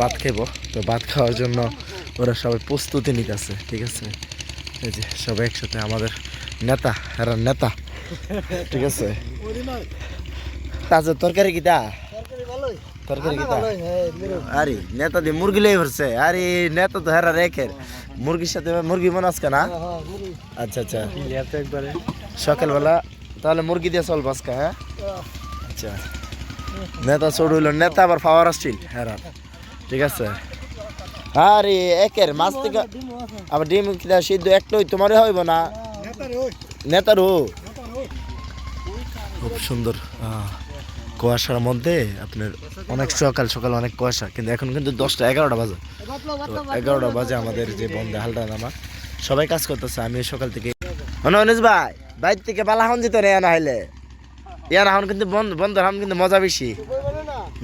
ভাত খাইব। তো ভাত খাওয়ার জন্য ওরা সবাই প্রস্তুতি নিতেছে, ঠিক আছে। এই যে সবাই একসাথে, আমাদের নেতা, এরা নেতা, ঠিক আছে। তাজা তরকারি কিটা, তরকারি কিটা, আরে নেতা দিয়ে মুরগি লেগে ভরছে। আরে নেতা তো হেরা রেখে মুরগির সাথে মুরগি মনে আজকে না। আচ্ছা আচ্ছা, একবারে সকালবেলা তাহলে মুরগি দিয়ে চলবো আজকে, হ্যাঁ। আচ্ছা, নেতা ছোট হইল, নেতা আবার পাওয়ার আসছিল হেরা, ঠিক আছে। আরে একের মাছ থেকে আবার ডিম কিনা সিদ্ধ একটাই তোমার হইব না, নেতারও। খুব সুন্দর কুয়াশার মধ্যে আপনার অনেক সকাল সকাল অনেক কুয়াশা, কিন্তু এখন কিন্তু 10টা 11টা বাজে। তো 11টা বাজে আমাদের যে বন্ধে হালটা নামা সবাই কাজ করতেছে। আমি সকাল থেকে অনিস ভাই বাইর থেকে বালা হন যেত রে না হইলে ইয়ার এখন কিন্তু বন্ধ হাম কিন্তু মজা বেশি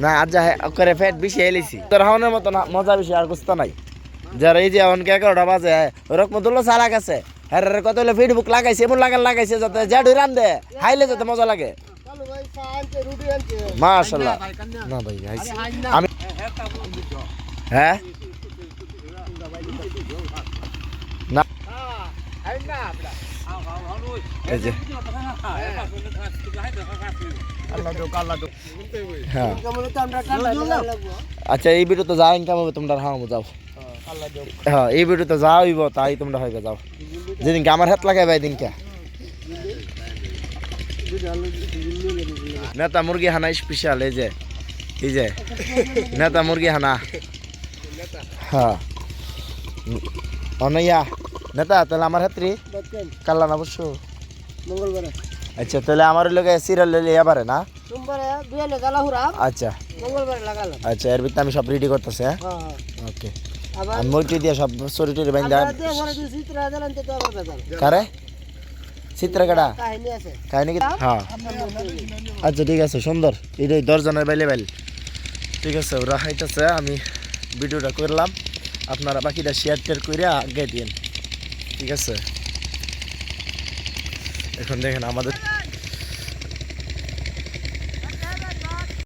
না, আজ যা করে ফ্যাট বেশি এলিছি তোর হাওনের মতো না, মজা বেশি আর বুঝতে নাই। যারা এই যে এখন 11টা বাজে ওরকম দুলো চালা গেছে, হ্যাঁ কত হলে ফেসবুক লাগাইছে, এমন লাগাইছে যাতে জ্যাডু রান দে খাইলে যাতে মজা লাগে। মাশাআল্লাহ না ভাই আমি হ্যাঁ না এই যে হ্যাঁ আচ্ছা, এই ভিডিও তো যা ইনকাম হবে তোমরা হাও যাও, হ্যাঁ এই ভিডিও তো যা হইব তাই তোমরা হইবে যাও। যেদিনকে আমার হাত লাগাই ভাই দিনকে নেতা মুরগি হানা স্পেশাল, এই যে নেতা মুরগি হানা, হ্যাঁ অনইয়া নেতা তাহলে আমার হাতরি কাল্লা না অবশ্য মঙ্গলবার। আচ্ছা তাহলে আমার লোকে সিরিয়াল লইলে এবারে না আচ্ছা আচ্ছা, এর ভিতরে আমি সব রেডি করতেছি, হ্যাঁ ওকে। আমি মুরগি দিয়ে সব সরি টরি বাইন্দা কারে চিত্র কাটা কাহিনী কি, হ্যাঁ আচ্ছা ঠিক আছে সুন্দর। এই 10 জনের বাইলে বাইল, ঠিক আছে। ওরা হাইতেছে, আমি ভিডিওটা করলাম, আপনারা বাকিটা শেয়ার টেয়ার করে আগে দিন, ঠিক আছে। এখন দেখেন আমাদের